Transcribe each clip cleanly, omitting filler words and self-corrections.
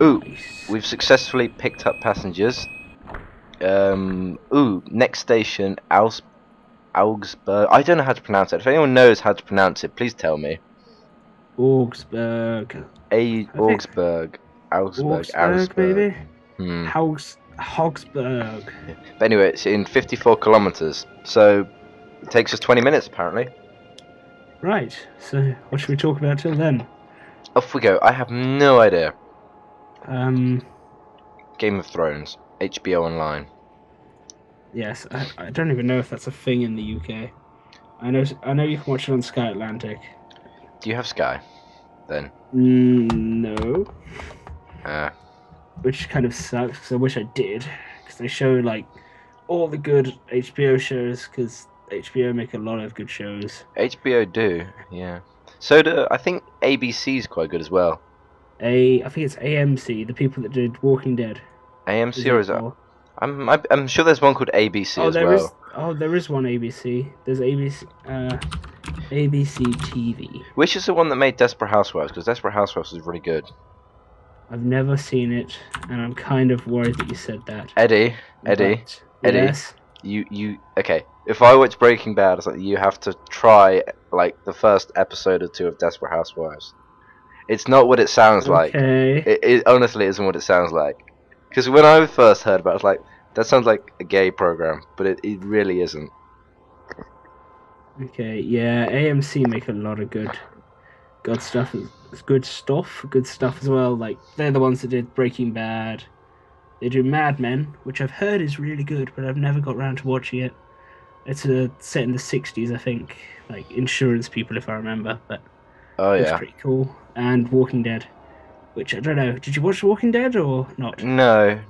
Ooh, Nice. we've successfully picked up passengers. Ooh, next station, Augsburg. I don't know how to pronounce it. If anyone knows how to pronounce it, please tell me. Augsburg. I think Augsburg. Augsburg, Augsburg. maybe? Hmm. Hogsburg. Yeah. But anyway, it's in 54 kilometers, so it takes us 20 minutes apparently. Right, so what should we talk about till then? Off we go. I have no idea. Um, Game of Thrones, HBO Online. yes, I don't even know if that's a thing in the UK. I know you can watch it on Sky Atlantic. Do you have Sky? Then. No, Uh, which kind of sucks because I wish I did, because they show like all the good HBO shows, because HBO make a lot of good shows. HBO do, yeah. So do I think ABC is quite good as well. I think it's AMC, the people that did Walking Dead. Is AMC or it? is it? Or I'm sure there's one called ABC oh, as there is. well. Oh, there is one ABC. There's ABC. ABC TV. Which is the one that made Desperate Housewives? Because Desperate Housewives is really good. I've never seen it, and I'm kind of worried that you said that. Eddie, But yes. you. Okay, if I watch Breaking Bad or something, you have to try like the first episode or two of Desperate Housewives. It's not what it sounds like. Okay. It honestly isn't what it sounds like. Because when I first heard about it, I was like, that sounds like a gay program, but it really isn't. Okay. Yeah. AMC make a lot of good stuff. It's good stuff. Good stuff as well. Like they're the ones that did Breaking Bad. They do Mad Men, which I've heard is really good, but I've never got around to watching it. It's set in the '60s, I think. Like insurance people, if I remember. But Oh it was yeah. pretty cool. And Walking Dead, which I don't know. Did you watch Walking Dead or not? No,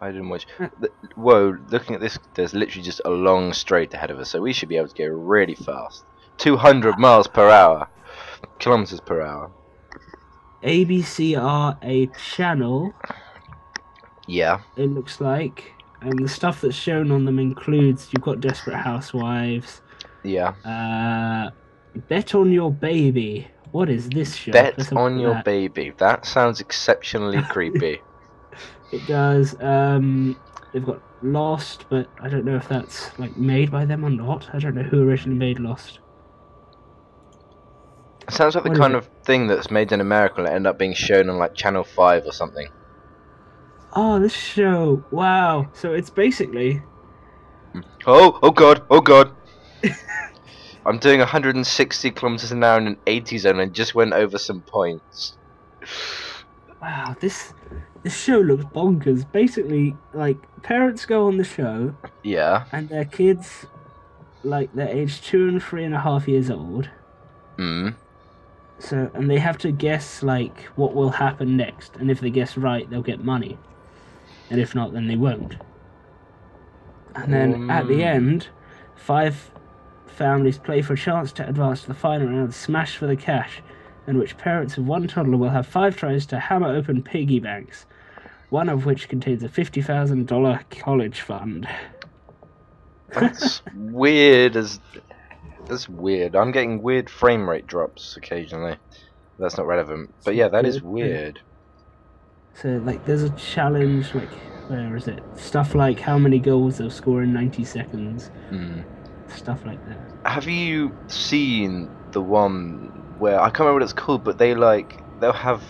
I didn't watch. Uh, Whoa, looking at this, there's literally just a long straight ahead of us, so we should be able to go really fast. 200 miles per hour, kilometers per hour. ABC are a channel, Yeah, it looks like, and the stuff that's shown on them includes you've got Desperate Housewives, yeah. Bet on Your Baby. What is this show? Bet Let's have a on look your at baby. That sounds exceptionally creepy. that. It does. They've got Lost, but I don't know if that's like made by them or not. I don't know who originally made Lost. It sounds like the What is kind it? of thing that's made in America and end up being shown on like Channel 5 or something. Oh, this show. Wow. So it's basically Oh god, oh god. I'm doing 160 kilometers an hour in an 80 zone and just went over some points. wow, this show looks bonkers. Basically, like parents go on the show Yeah. and their kids, like they're aged 2 and 3.5 years old. Hmm. So and they have to guess like what will happen next, and if they guess right, they'll get money, and if not, then they won't. And then at the end, 5 families play for a chance to advance to the final round, smash for the cash, in which parents of one toddler will have 5 tries to hammer open piggy banks, one of which contains a $50,000 college fund. That's weird as. That's weird. I'm getting weird frame rate drops occasionally. That's not relevant. But yeah, that is weird. So like there's a challenge, like where is it? Stuff like how many goals they'll score in 90 seconds. Hmm. Stuff like that. Have you seen the one where I can't remember what it's called, but they'll have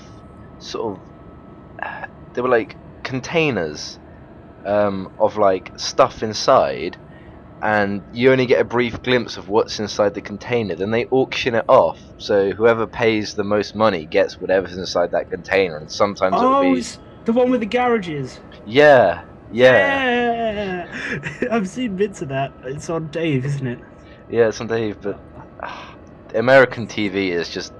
sort of they were like containers of like stuff inside, and you only get a brief glimpse of what's inside the container. Then they auction it off, so whoever pays the most money gets whatever's inside that container. And sometimes it'll be It's the one with the garages. yeah. Yeah, I've seen bits of that. It's on Dave, isn't it? Yeah, it's on Dave, but American TV is just.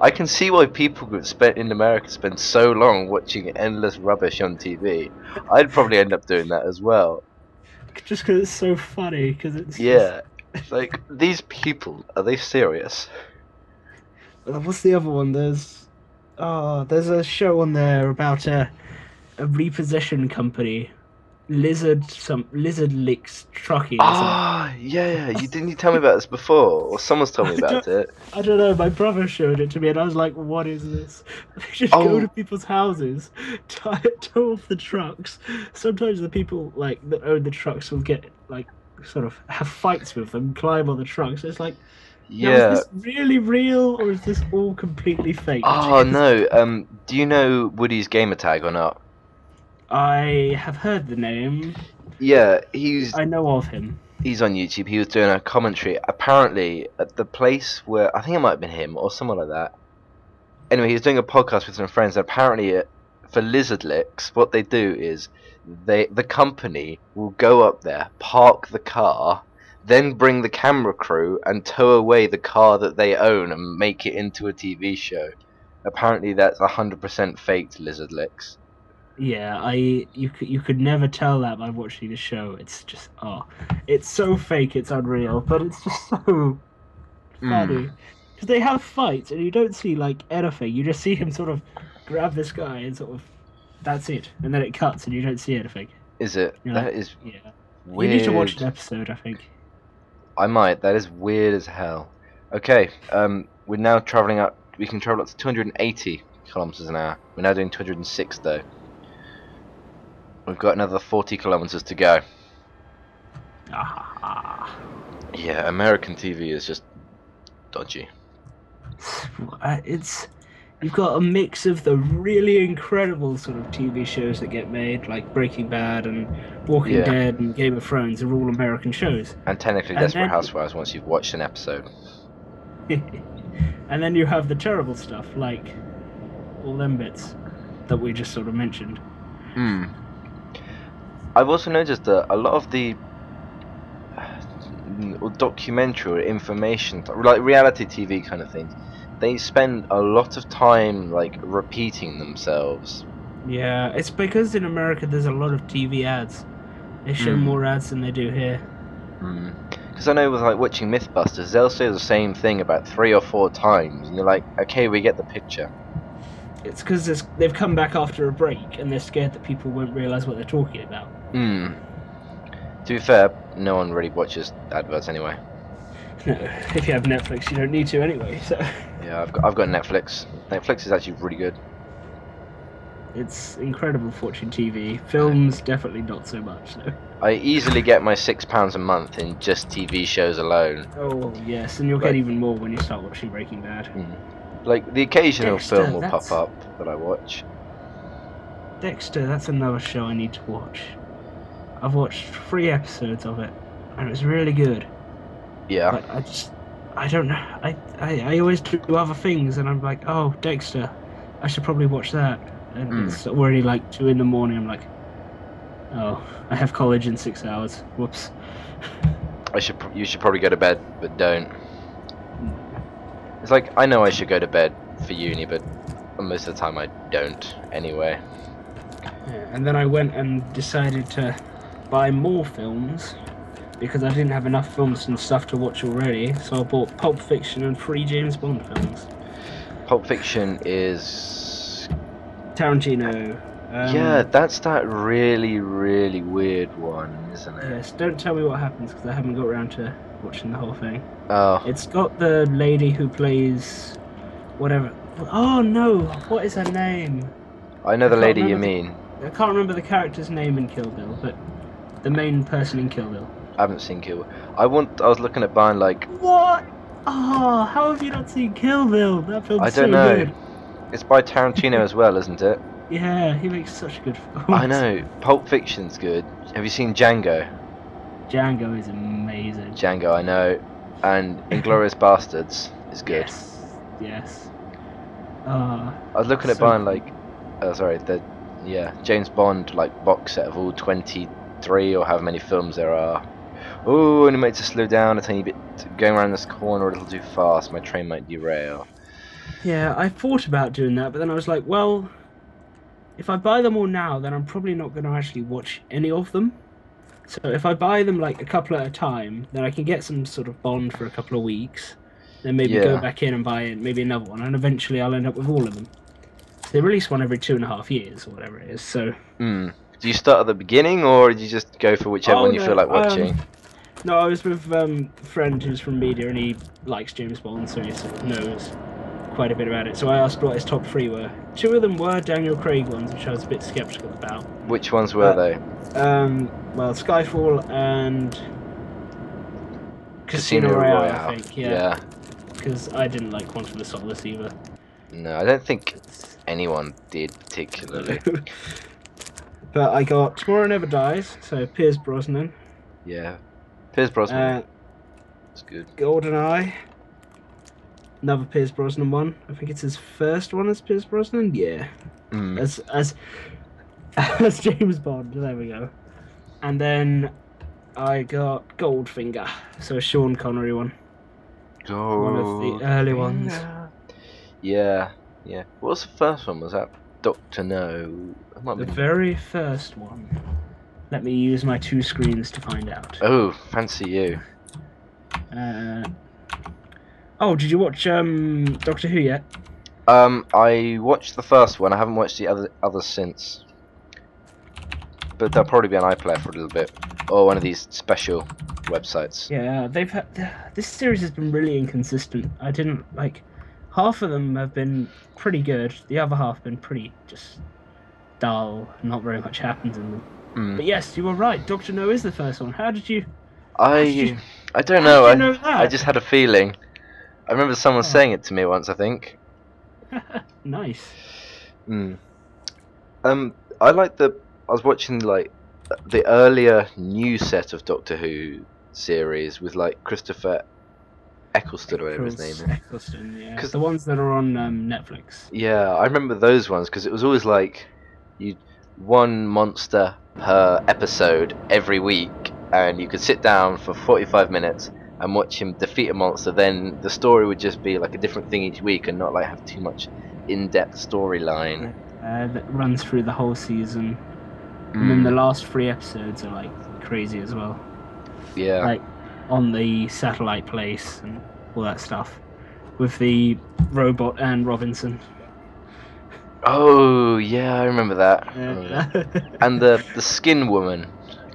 I can see why people in America spend so long watching endless rubbish on TV. I'd probably end up doing that as well. Just because it's so funny. Because it's Yeah, like these people, are they serious? What's the other one? There's a show on there about a repossession company lizard licks trucking or something. Ah, yeah, you tell me about this before, or someone's told me I about don't, it. I don't know. My brother showed it to me, and I was like, "What is this?" They just go to Oh, people's houses, tow off the trucks. Sometimes the people like that own the trucks will get like sort of have fights with them, climb on the trucks. It's like, now is yeah. this really real, or is this all completely faked? Oh 'Cause no. Do you know Woody's gamer tag or not? I have heard the name. Yeah, he's I know of him. he's on YouTube. He was doing a commentary. Apparently, at the place where I think it might have been him or someone like that. Anyway, he was doing a podcast with some friends. And apparently, for lizard licks, what they do is the company will go up there, park the car, then bring the camera crew and tow away the car that they own and make it into a TV show. Apparently, that's 100% faked lizard licks. Yeah, you could never tell that by watching the show. It's just it's so fake, it's unreal, but it's just so Mm, funny because they have fights and you don't see like anything. You just see him sort of grab this guy and sort of that's it, and then it cuts and you don't see anything. is it? You're like, That is yeah, you need to watch weird. an episode, I think. I might. That is weird as hell. Okay, we're now traveling up. We can travel up to 280 kilometers an hour. We're now doing 206 though. We've got another 40 kilometers to go. Ah, Yeah, American TV is just dodgy. it's you've got a mix of the really incredible sort of TV shows that get made, like Breaking Bad and Walking Yeah, Dead and Game of Thrones, are all American shows. and technically And Desperate then, Housewives once you've watched an episode. and then you have the terrible stuff, like all them bits that we just sort of mentioned. Hmm. I've also noticed that a lot of the documentary or information, like reality TV kind of things, they spend a lot of time like repeating themselves. Yeah, it's because in America there's a lot of TV ads. They show Hmm. more ads than they do here. Because I know with like watching Mythbusters, they'll say the same thing about 3 or 4 times, and you're like, okay, we get the picture. It's because they've come back after a break and they're scared that people won't realise what they're talking about. Hmm. To be fair, no one really watches adverts anyway. No, if you have Netflix, you don't need to anyway. So Yeah, I've got Netflix. Netflix is actually really good. it's incredible watching TV. Films, definitely not so much. So. I easily get my £6 a month in just TV shows alone. Oh yes, and you'll Like- get even more when you start watching Breaking Bad. Like the occasional Dexter, film will that's- pop up that I watch. Dexter, that's another show I need to watch. I've watched 3 episodes of it, and it's really good. Yeah. But I don't know. I always do other things, and I'm like, oh, Dexter, I should probably watch that. And it's already like 2 in the morning. I'm like, oh, I have college in 6 hours. Whoops. You should probably go to bed, but don't. It's like I know I should go to bed for uni, but most of the time I don't anyway. Yeah, and then I went and decided to buy more films because I didn't have enough films and stuff to watch already. So I bought Pulp Fiction and 3 James Bond films. Pulp Fiction is Tarantino. yeah, that's that really weird one, isn't it? Yes, don't tell me what happens because I haven't got around to watching the whole thing. Oh, It's got the lady who plays whatever. Oh no, what is her name? I know the I can't lady you remember mean. I can't remember the character's name in Kill Bill, but the main person in Kill Bill. I haven't seen Kill. I was looking at buying like What? Oh, how have you not seen Kill Bill? That film's I so don't know. good. It's by Tarantino as well, isn't it? Yeah, he makes such good films. I know. Pulp Fiction's good. Have you seen Django? Django is amazing. Django, I know. And Inglourious Bastards is good. Yes. Yes. I was looking at so buying cool. like, James Bond like box set of all 23 or however many films there are. Oh, and it might just slow down a tiny bit. Going around this corner a little too fast. My train might derail. Yeah, I thought about doing that, but then I was like, well, if I buy them all now, then I'm probably not going to actually watch any of them. So if I buy them like a couple at a time, then I can get some sort of Bond for a couple of weeks, then maybe go Yeah. back in and buy maybe another one, and eventually I'll end up with all of them. So they release one every 2.5 years or whatever it is. So To Do you start at the beginning, or do you just go for whichever Oh one you feel no, like watching? no, I was with a friend who's from media, and he likes James Bond, so he sort of knows quite a bit about it. So I asked what his top three were. Two of them were Daniel Craig ones, which I was a bit skeptical about. Which ones were they? Well, Skyfall and Casino Royale, I think. Yeah, because I didn't like Quantum of Solace either. No, I don't think anyone did particularly. But I got Tomorrow Never Dies, so Pierce Brosnan. Yeah, Pierce Brosnan. It's good. GoldenEye. Another Pierce Brosnan one. I think it's his first one as Pierce Brosnan. Yeah. As James Bond. There we go. And then I got Goldfinger, so a Sean Connery one. One of the early ones. Yeah. What was the first one? Was that Doctor No? The very first one. Let me use my two screens to find out. Oh, fancy you. Oh, did you watch Doctor Who yet? I watched the first one. I haven't watched the others since. But they'll probably be on iPlayer for a little bit, or one of these special websites. Yeah, they've had this series has been really inconsistent. I didn't like half of them have been pretty good. The other half have been pretty just dull. Not very much happens in them. But yes, you were right. Doctor No is the first one. How did you? I don't know. How did you know that? I just had a feeling. I remember someone saying it to me once, I think. Nice. I like I was watching like the earlier new set of Doctor Who series with like Christopher Eccleston or whatever his name is. Eccleston, yeah. Because the ones that are on Netflix. Yeah, I remember those ones because it was always like one monster per episode every week, and you could sit down for 45 minutes and watch him defeat a monster. Then the story would just be like a different thing each week, and not like have too much in-depth storyline. That runs through the whole season, and then the last 3 episodes are like crazy as well. Yeah, like on the satellite place and all that stuff with the robot and Robinson. Oh yeah, I remember that. And the skin woman,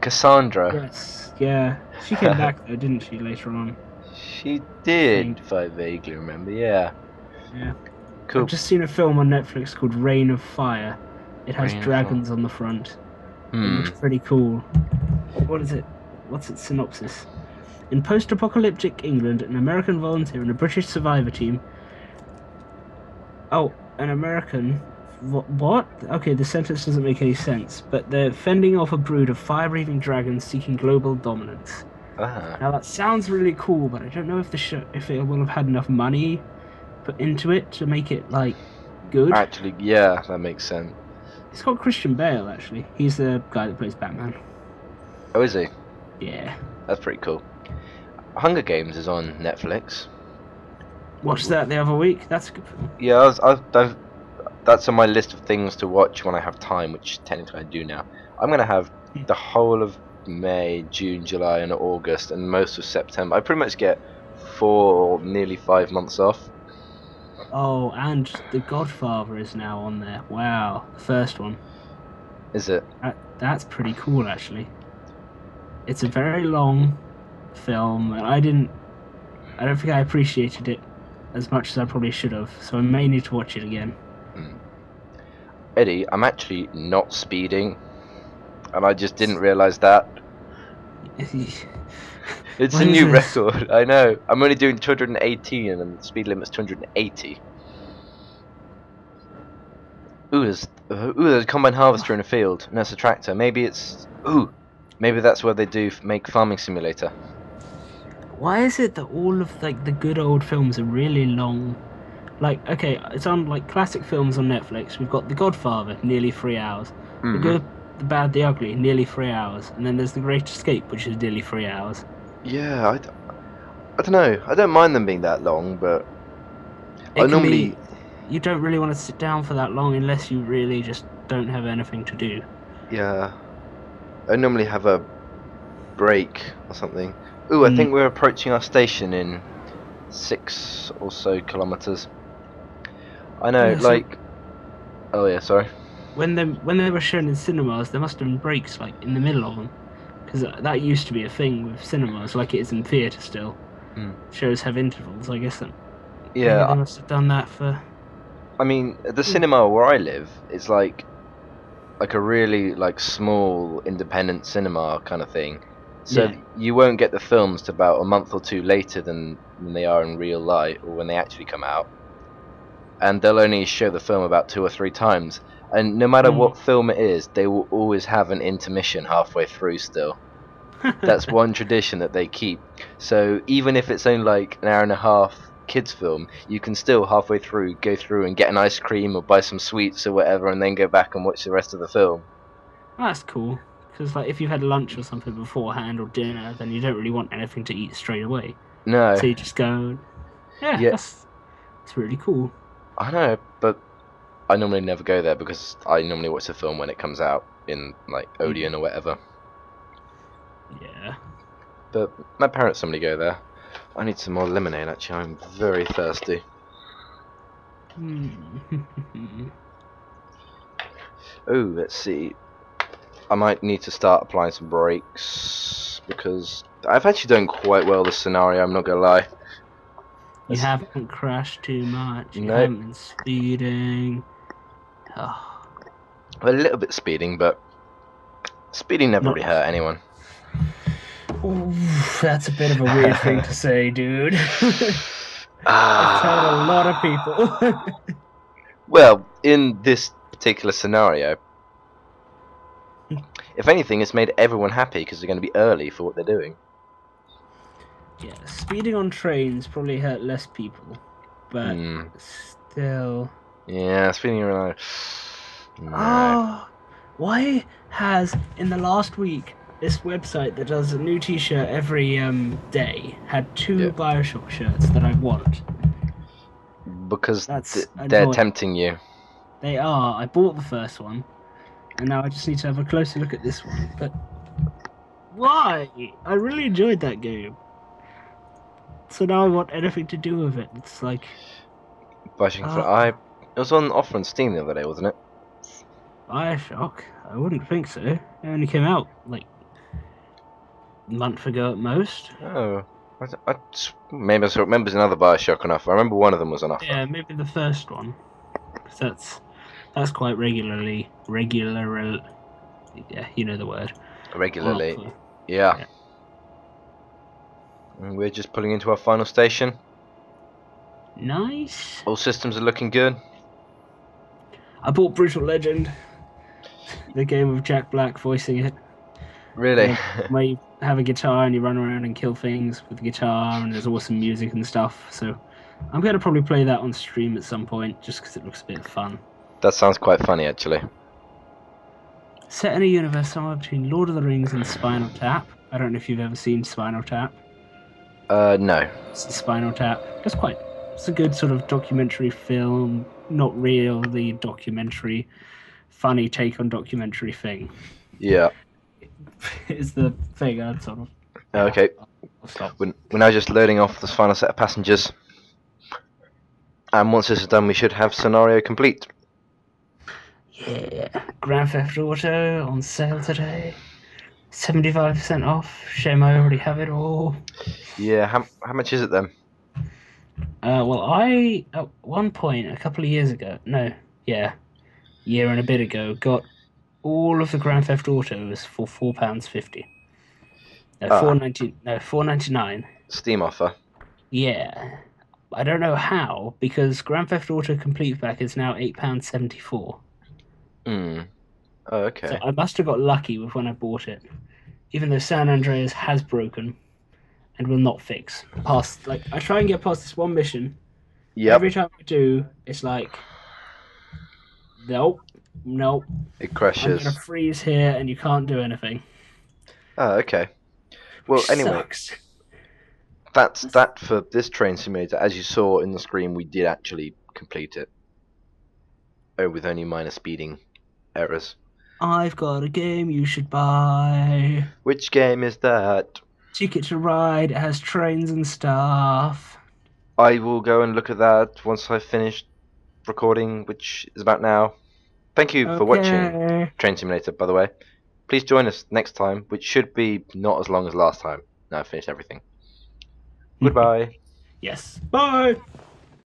Cassandra. Yes, yeah. She came back though, didn't she, later on? She did, if I vaguely remember. Yeah. Yeah. Cool. I've just seen a film on Netflix called Reign of Fire. It has dragons on the front. It looks pretty cool. What is it? What's its synopsis? In post-apocalyptic England, an American volunteer and a British survivor team. Oh, an American. What? Okay, the sentence doesn't make any sense. But they're fending off a brood of fire-breathing dragons seeking global dominance. Now that sounds really cool, but I don't know if if it will have had enough money put into it to make it like good. Actually, yeah, that makes sense. It's got Christian Bale. Actually, he's the guy that plays Batman. Oh, is he? Yeah. That's pretty cool. Hunger Games is on Netflix. Watched that the other week. That's a good film. Yeah, that's on my list of things to watch when I have time, which technically I do now. I'm gonna have the whole of May, June, July, and August, and most of September. I pretty much get 4, nearly 5 months off. Oh, and The Godfather is now on there. Wow, the first one. Is it? That's pretty cool, actually. It's a very long film, and I don't think I appreciated it as much as I probably should have, so I may need to watch it again. Eddie, I'm actually not speeding, and I just didn't realise that. It's a new record, I know. I'm only doing 218 and the speed limit's 280. Ooh, there's a combine harvester in a field. No, it's a tractor. Maybe it's... Ooh, maybe that's where they make Farming Simulator. Why is it that all of like the good old films are really long? Like, okay, it's on like classic films on Netflix. We've got The Godfather, nearly 3 hours. The Good, the Bad, the Ugly, nearly 3 hours. And then there's The Great Escape, which is nearly 3 hours. Yeah, I don't know. I don't mind them being that long, but you don't really want to sit down for that long unless you really just don't have anything to do. Yeah, I normally have a break or something. Ooh, I think we're approaching our station in 6 or so kilometers. I know, Yeah, like... Oh yeah, sorry. when they were shown in cinemas, there must have been breaks like in the middle of them, because that used to be a thing with cinemas, like it is in theatre still. Hmm. Shows have intervals. I guess that maybe they Yeah, must have done that for. I mean, the cinema where I live is like a really like small independent cinema kind of thing. So Yeah. you won't get the films to about a month or two later than they are in real life or when they actually come out. And they'll only show the film about 2 or 3 times. And no matter Mm. what film it is, they will always have an intermission halfway through still. That's one tradition that they keep. So even if it's only like an hour and a half kids film, you can still halfway through go through and get an ice cream or buy some sweets or whatever and then go back and watch the rest of the film. That's cool. Because like if you've had lunch or something beforehand or dinner, then you don't really want anything to eat straight away. No. So you just go. Yeah, Yeah, that's really cool. I know, but I normally never go there because I normally watch the film when it comes out in like Odeon or whatever. Yeah. But my parents normally go there. I need some more lemonade actually, I'm very thirsty. Oh, let's see. I might need to start applying some brakes because I've actually done quite well this scenario, I'm not gonna lie. You haven't crashed too much. You Nope. haven't been speeding. Oh, A little bit speeding, but speeding never Not- really hurt anyone. oof, that's a bit of a weird thing to say, dude. I've told a lot of people. Well, in this particular scenario, if anything, it's made everyone happy because they're going to be early for what they're doing. Yeah, speeding on trains probably hurt less people, but still. Yeah, speeding around. No. Oh, why has in the last week this website that does a new T-shirt every day had two Bioshock shirts that I want? Because That's they're annoying. tempting you. They are. I bought the first one, and now I just need to have a closer look at this one. But why? I really enjoyed that game. So now I want anything to do with it. It's like It was on offer on Steam the other day, wasn't it? Bioshock. I wouldn't think so. It only came out like a month ago at most. Oh, maybe I remember another Bioshock on offer. I remember one of them was on offer. Yeah, maybe the first one. 'Cause that's quite regular. Yeah, you know the word. Regularly. On offer. Yeah. And we're just pulling into our final station. Nice. All systems are looking good. I bought Brutal Legend, the game with Jack Black voicing it. Really? Where you have a guitar and you run around and kill things with the guitar, and there's awesome music and stuff. So I'm going to probably play that on stream at some point, just because it looks a bit fun. That sounds quite funny, actually. Set in a universe somewhere between Lord of the Rings and Spinal Tap. I don't know if you've ever seen Spinal Tap. No. It's the Spinal Tap. It's a good sort of documentary film, not really documentary, funny take on documentary thing. Yeah. Is the thing I'd sort of. Okay. I'll stop. We're now just loading off this final set of passengers. And once this is done, we should have scenario complete. Yeah, Grand Theft Auto on sale today. 75% off. Shame I already have it all. Yeah, how much is it then? Well, I, at one point, a couple of years ago, year and a bit ago, got all of the Grand Theft Autos for £4.50. No, £4.99. Steam offer. Yeah. I don't know how, because Grand Theft Auto Complete Pack is now £8.74. Oh, okay. So I must have got lucky with when I bought it. Even though San Andreas has broken and will not fix. I try and get past this one mission. Yep. Every time I do, it's like, nope. It I'm crashes. gonna freeze here and you can't do anything. Oh, okay. Well, anyway, Sucks. that's that for this train simulator. As you saw in the screen, we did actually complete it. Oh, with only minor speeding errors. I've got a game you should buy. Which game is that? Ticket to Ride. It has trains and stuff. I will go and look at that once I've finished recording, which is about now. Thank you for watching Okay. Train Simulator, by the way. Please join us next time, which should be not as long as last time. Now I've finished everything. Goodbye. Yes. Bye.